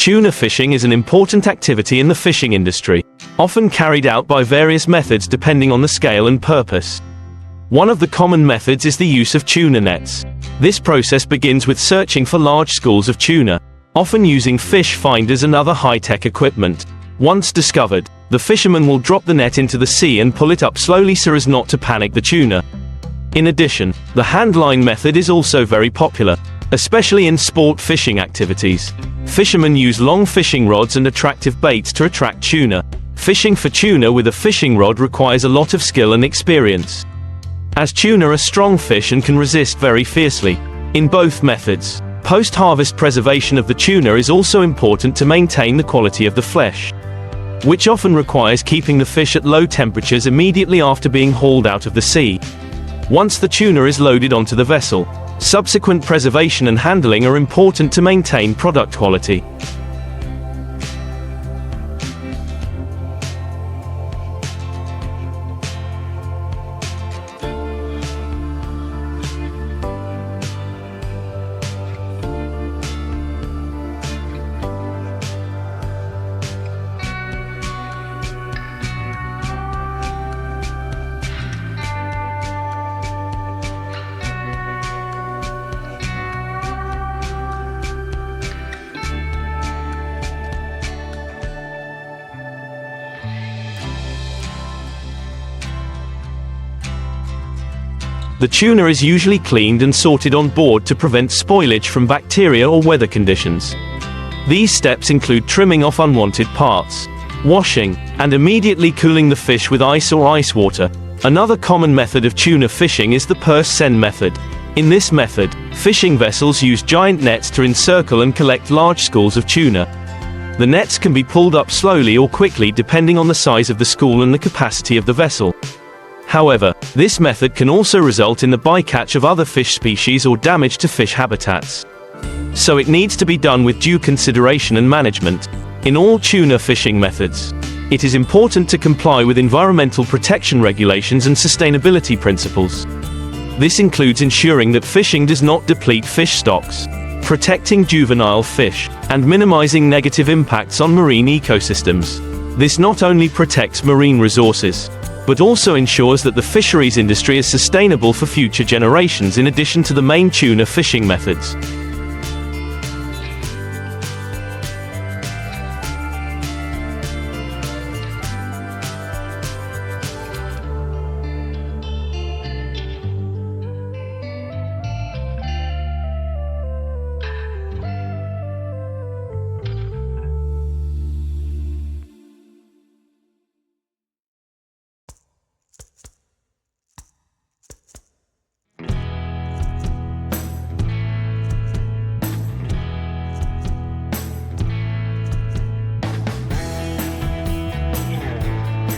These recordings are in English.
Tuna fishing is an important activity in the fishing industry, often carried out by various methods depending on the scale and purpose. One of the common methods is the use of tuna nets. This process begins with searching for large schools of tuna, often using fish finders and other high-tech equipment. Once discovered, the fisherman will drop the net into the sea and pull it up slowly so as not to panic the tuna. In addition, the handline method is also very popular, especially in sport fishing activities. Fishermen use long fishing rods and attractive baits to attract tuna. Fishing for tuna with a fishing rod requires a lot of skill and experience, as tuna are strong fish and can resist very fiercely. In both methods, post-harvest preservation of the tuna is also important to maintain the quality of the flesh, which often requires keeping the fish at low temperatures immediately after being hauled out of the sea. Once the tuna is loaded onto the vessel, subsequent preservation and handling are important to maintain product quality. The tuna is usually cleaned and sorted on board to prevent spoilage from bacteria or weather conditions. These steps include trimming off unwanted parts, washing, and immediately cooling the fish with ice or ice water. Another common method of tuna fishing is the purse seine method. In this method, fishing vessels use giant nets to encircle and collect large schools of tuna. The nets can be pulled up slowly or quickly depending on the size of the school and the capacity of the vessel. However, this method can also result in the bycatch of other fish species or damage to fish habitats. So it needs to be done with due consideration and management. In all tuna fishing methods, it is important to comply with environmental protection regulations and sustainability principles. This includes ensuring that fishing does not deplete fish stocks, protecting juvenile fish, and minimizing negative impacts on marine ecosystems. This not only protects marine resources, but also ensures that the fisheries industry is sustainable for future generations in addition to the main tuna fishing methods.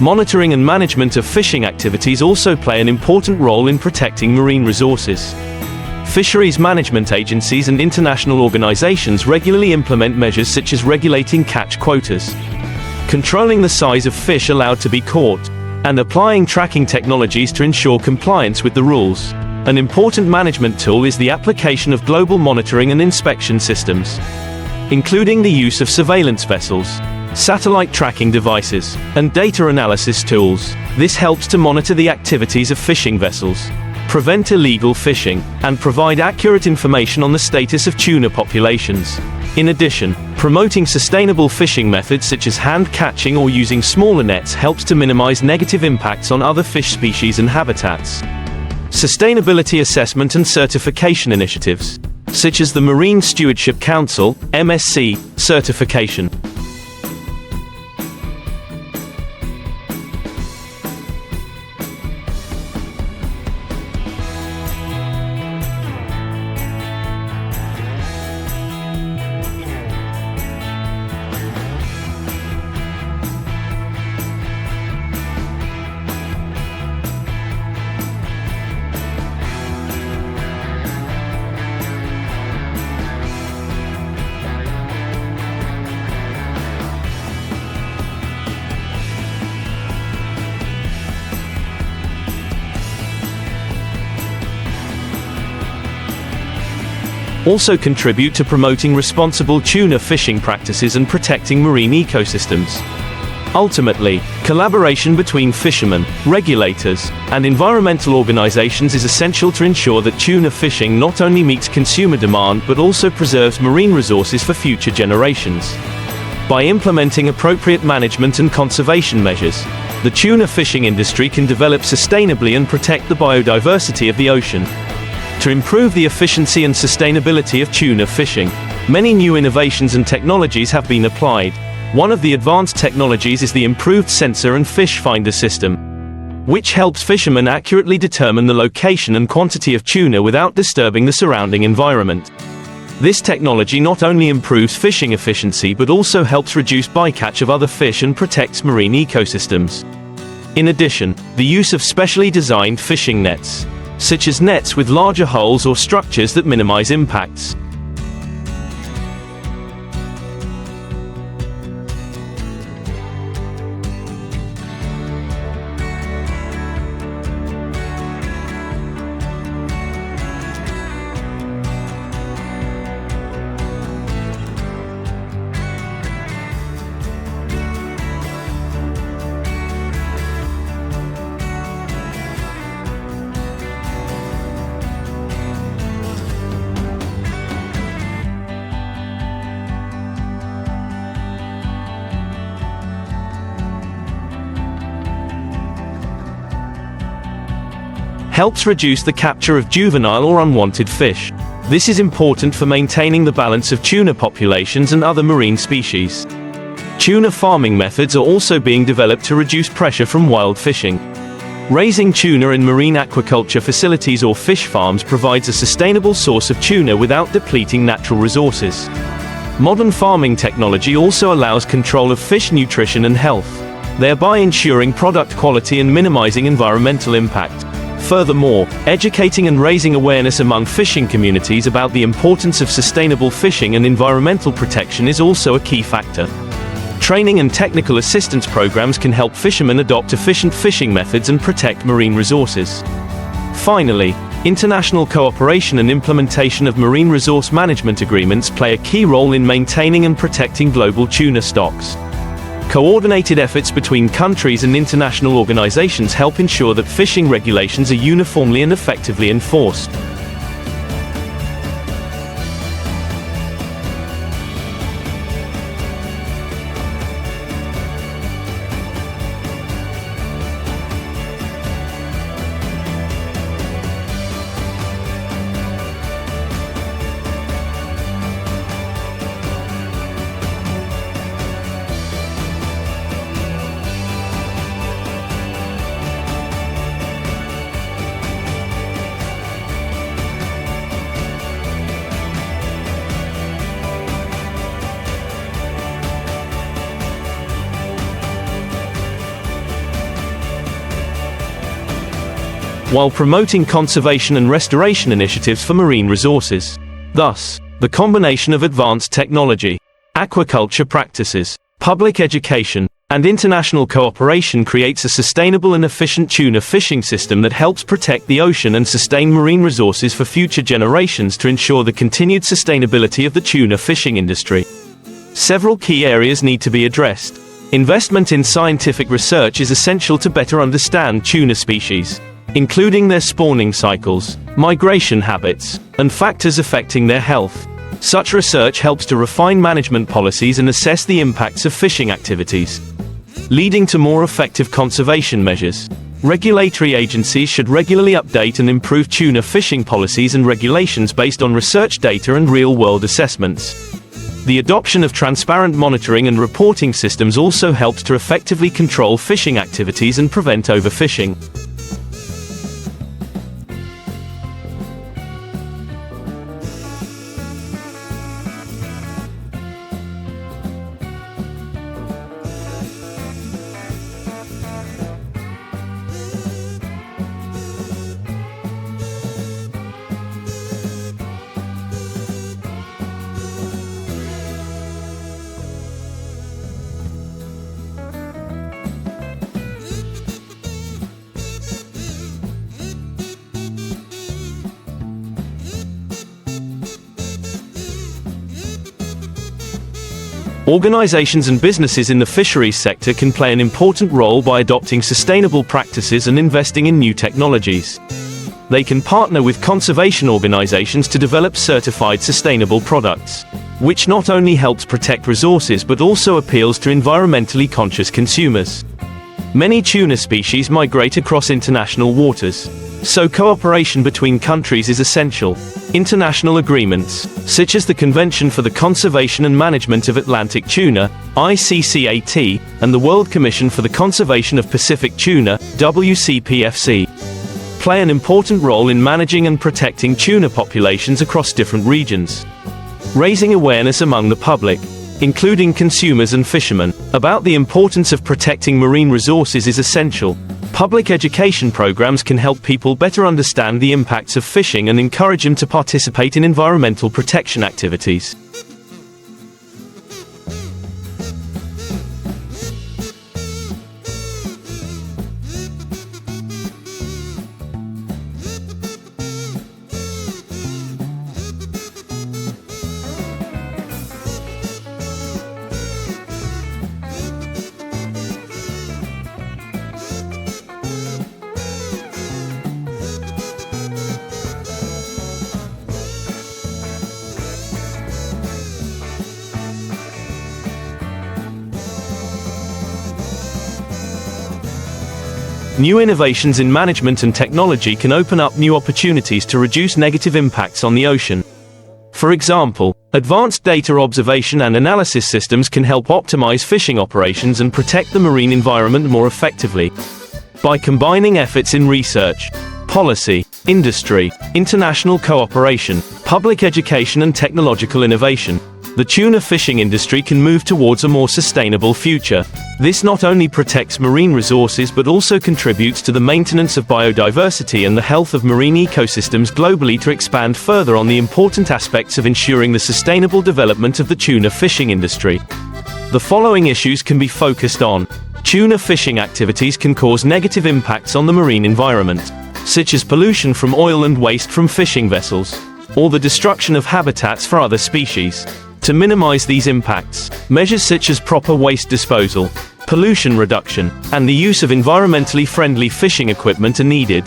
Monitoring and management of fishing activities also play an important role in protecting marine resources. Fisheries management agencies and international organizations regularly implement measures such as regulating catch quotas, controlling the size of fish allowed to be caught, and applying tracking technologies to ensure compliance with the rules. An important management tool is the application of global monitoring and inspection systems, including the use of surveillance vessels, satellite tracking devices, and data analysis tools. This helps to monitor the activities of fishing vessels, prevent illegal fishing, and provide accurate information on the status of tuna populations. In addition, promoting sustainable fishing methods such as hand catching or using smaller nets helps to minimize negative impacts on other fish species and habitats. Sustainability assessment and certification initiatives, such as the Marine Stewardship Council (MSC) certification, also contribute to promoting responsible tuna fishing practices and protecting marine ecosystems. Ultimately, collaboration between fishermen, regulators, and environmental organizations is essential to ensure that tuna fishing not only meets consumer demand but also preserves marine resources for future generations. By implementing appropriate management and conservation measures, the tuna fishing industry can develop sustainably and protect the biodiversity of the ocean. To improve the efficiency and sustainability of tuna fishing, many new innovations and technologies have been applied. One of the advanced technologies is the improved sensor and fish finder system, which helps fishermen accurately determine the location and quantity of tuna without disturbing the surrounding environment. This technology not only improves fishing efficiency but also helps reduce bycatch of other fish and protects marine ecosystems. In addition, the use of specially designed fishing nets, such as nets with larger holes or structures that minimize impacts, helps reduce the capture of juvenile or unwanted fish. This is important for maintaining the balance of tuna populations and other marine species. Tuna farming methods are also being developed to reduce pressure from wild fishing. Raising tuna in marine aquaculture facilities or fish farms provides a sustainable source of tuna without depleting natural resources. Modern farming technology also allows control of fish nutrition and health, thereby ensuring product quality and minimizing environmental impact. Furthermore, educating and raising awareness among fishing communities about the importance of sustainable fishing and environmental protection is also a key factor. Training and technical assistance programs can help fishermen adopt efficient fishing methods and protect marine resources. Finally, international cooperation and implementation of marine resource management agreements play a key role in maintaining and protecting global tuna stocks. Coordinated efforts between countries and international organizations help ensure that fishing regulations are uniformly and effectively enforced. While promoting conservation and restoration initiatives for marine resources. Thus, the combination of advanced technology, aquaculture practices, public education, and international cooperation creates a sustainable and efficient tuna fishing system that helps protect the ocean and sustain marine resources for future generations to ensure the continued sustainability of the tuna fishing industry. Several key areas need to be addressed. Investment in scientific research is essential to better understand tuna species, including their spawning cycles, migration habits, and factors affecting their health. Such research helps to refine management policies and assess the impacts of fishing activities, leading to more effective conservation measures. Regulatory agencies should regularly update and improve tuna fishing policies and regulations based on research data and real-world assessments. The adoption of transparent monitoring and reporting systems also helps to effectively control fishing activities and prevent overfishing. Organizations and businesses in the fisheries sector can play an important role by adopting sustainable practices and investing in new technologies. They can partner with conservation organizations to develop certified sustainable products, which not only helps protect resources but also appeals to environmentally conscious consumers. Many tuna species migrate across international waters, so cooperation between countries is essential. International agreements, such as the Convention for the Conservation and Management of Atlantic Tuna, ICCAT, and the World Commission for the Conservation of Pacific Tuna, WCPFC, play an important role in managing and protecting tuna populations across different regions. Raising awareness among the public, including consumers and fishermen, about the importance of protecting marine resources is essential. Public education programs can help people better understand the impacts of fishing and encourage them to participate in environmental protection activities. New innovations in management and technology can open up new opportunities to reduce negative impacts on the ocean. For example, advanced data observation and analysis systems can help optimize fishing operations and protect the marine environment more effectively. By combining efforts in research, policy, industry, international cooperation, public education and technological innovation, the tuna fishing industry can move towards a more sustainable future. This not only protects marine resources but also contributes to the maintenance of biodiversity and the health of marine ecosystems globally. To expand further on the important aspects of ensuring the sustainable development of the tuna fishing industry, the following issues can be focused on. Tuna fishing activities can cause negative impacts on the marine environment, such as pollution from oil and waste from fishing vessels, or the destruction of habitats for other species. To minimize these impacts, measures such as proper waste disposal, pollution reduction, and the use of environmentally friendly fishing equipment are needed.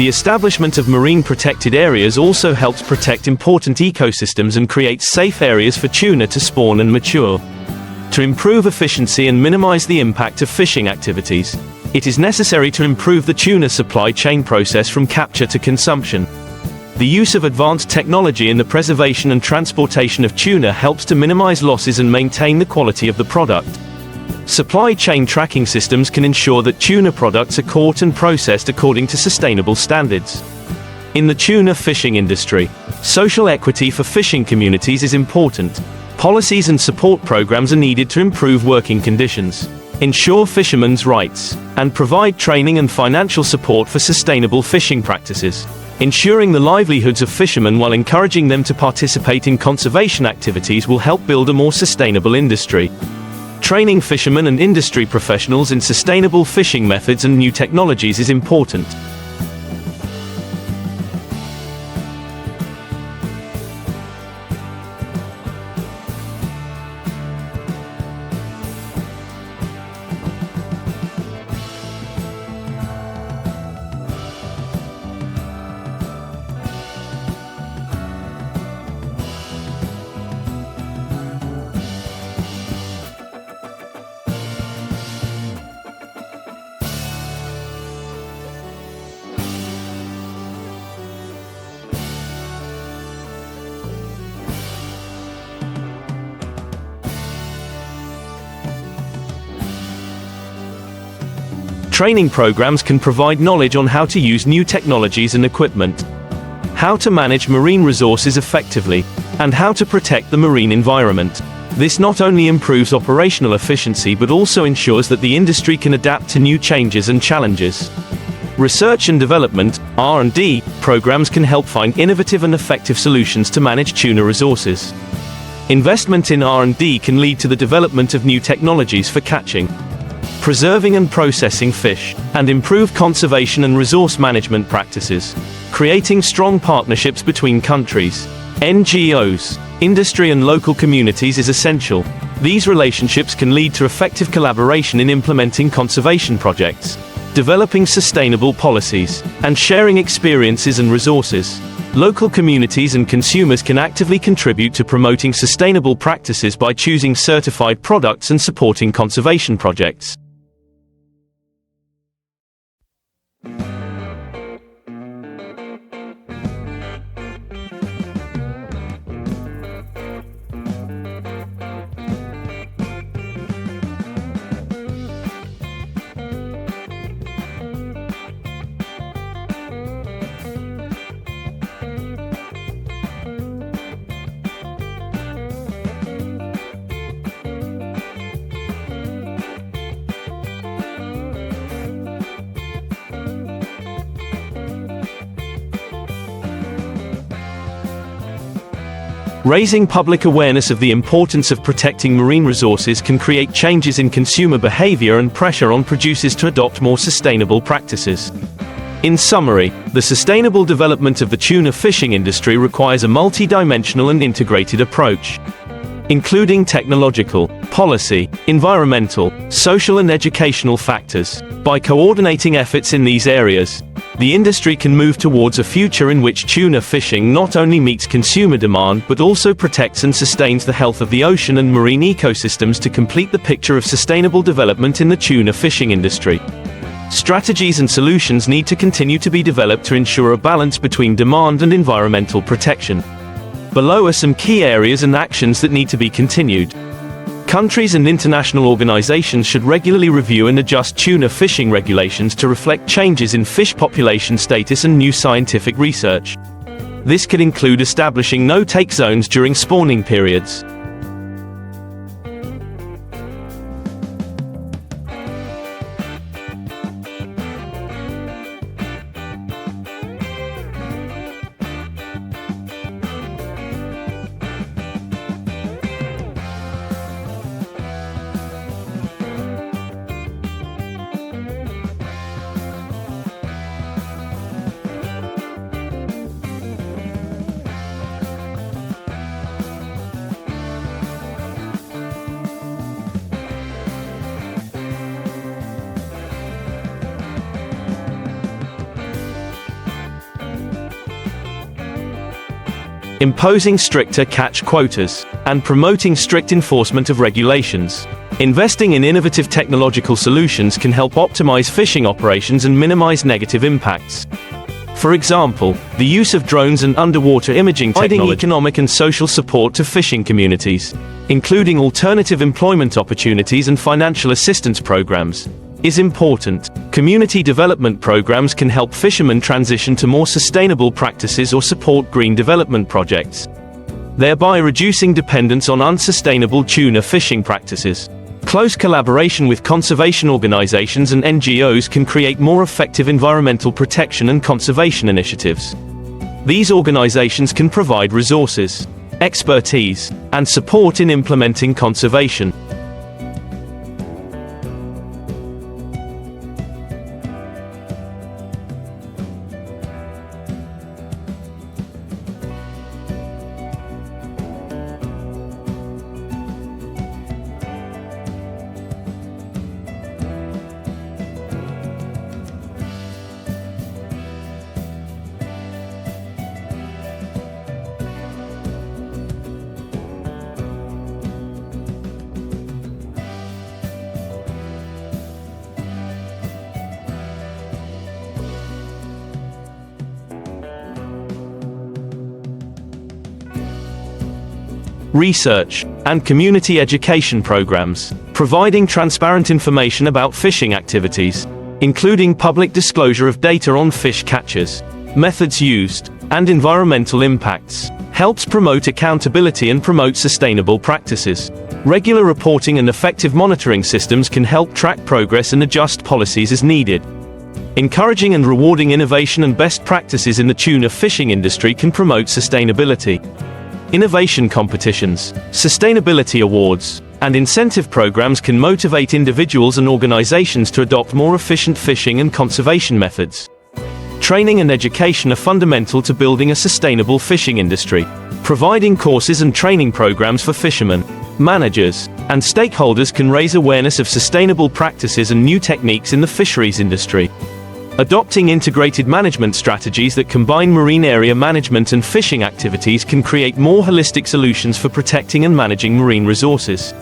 The establishment of marine protected areas also helps protect important ecosystems and creates safe areas for tuna to spawn and mature. To improve efficiency and minimize the impact of fishing activities, it is necessary to improve the tuna supply chain process from capture to consumption. The use of advanced technology in the preservation and transportation of tuna helps to minimize losses and maintain the quality of the product. Supply chain tracking systems can ensure that tuna products are caught and processed according to sustainable standards. In the tuna fishing industry, social equity for fishing communities is important. Policies and support programs are needed to improve working conditions, ensure fishermen's rights, and provide training and financial support for sustainable fishing practices. Ensuring the livelihoods of fishermen while encouraging them to participate in conservation activities will help build a more sustainable industry. Training fishermen and industry professionals in sustainable fishing methods and new technologies is important. Training programs can provide knowledge on how to use new technologies and equipment, how to manage marine resources effectively, and how to protect the marine environment. This not only improves operational efficiency but also ensures that the industry can adapt to new changes and challenges. Research and development, R&D, programs can help find innovative and effective solutions to manage tuna resources. Investment in R&D can lead to the development of new technologies for catching, preserving and processing fish, and improve conservation and resource management practices. Creating strong partnerships between countries, NGOs, industry and local communities is essential. These relationships can lead to effective collaboration in implementing conservation projects, developing sustainable policies, and sharing experiences and resources. Local communities and consumers can actively contribute to promoting sustainable practices by choosing certified products and supporting conservation projects. Raising public awareness of the importance of protecting marine resources can create changes in consumer behavior and pressure on producers to adopt more sustainable practices. In summary, the sustainable development of the tuna fishing industry requires a multi-dimensional and integrated approach, including technological, policy, environmental, social and educational factors. By coordinating efforts in these areas, the industry can move towards a future in which tuna fishing not only meets consumer demand but also protects and sustains the health of the ocean and marine ecosystems to complete the picture of sustainable development in the tuna fishing industry. Strategies and solutions need to continue to be developed to ensure a balance between demand and environmental protection. Below are some key areas and actions that need to be continued. Countries and international organizations should regularly review and adjust tuna fishing regulations to reflect changes in fish population status and new scientific research. This could include establishing no-take zones during spawning periods. Imposing stricter catch quotas, and promoting strict enforcement of regulations. Investing in innovative technological solutions can help optimize fishing operations and minimize negative impacts. For example, the use of drones and underwater imaging technology, providing economic and social support to fishing communities, including alternative employment opportunities and financial assistance programs, is important. Community development programs can help fishermen transition to more sustainable practices or support green development projects, thereby reducing dependence on unsustainable tuna fishing practices. Close collaboration with conservation organizations and NGOs can create more effective environmental protection and conservation initiatives. These organizations can provide resources, expertise, and support in implementing conservation. Research and community education programs, providing transparent information about fishing activities, including public disclosure of data on fish catches, methods used, and environmental impacts, helps promote accountability and promote sustainable practices. Regular reporting and effective monitoring systems can help track progress and adjust policies as needed. Encouraging and rewarding innovation and best practices in the tuna fishing industry can promote sustainability. Innovation competitions, sustainability awards, and incentive programs can motivate individuals and organizations to adopt more efficient fishing and conservation methods. Training and education are fundamental to building a sustainable fishing industry. Providing courses and training programs for fishermen, managers, and stakeholders can raise awareness of sustainable practices and new techniques in the fisheries industry. Adopting integrated management strategies that combine marine area management and fishing activities can create more holistic solutions for protecting and managing marine resources.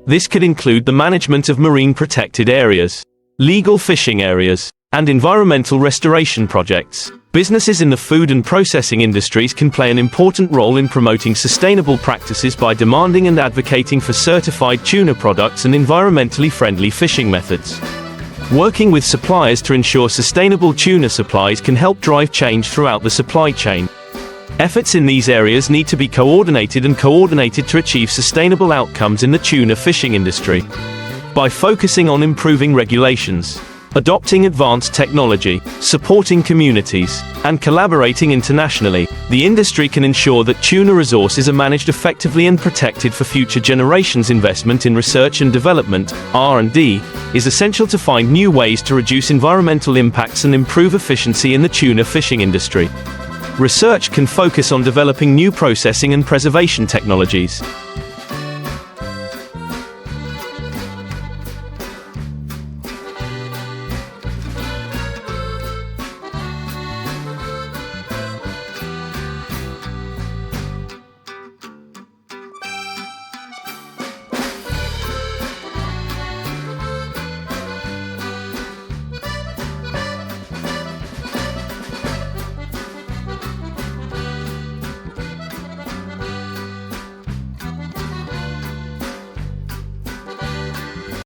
This could include the management of marine protected areas, legal fishing areas, and environmental restoration projects. Businesses in the food and processing industries can play an important role in promoting sustainable practices by demanding and advocating for certified tuna products and environmentally friendly fishing methods. Working with suppliers to ensure sustainable tuna supplies can help drive change throughout the supply chain. Efforts in these areas need to be coordinated to achieve sustainable outcomes in the tuna fishing industry. By focusing on improving regulations, adopting advanced technology, supporting communities, and collaborating internationally, the industry can ensure that tuna resources are managed effectively and protected for future generations. Investment in research and development, R&D, is essential to find new ways to reduce environmental impacts and improve efficiency in the tuna fishing industry. Research can focus on developing new processing and preservation technologies,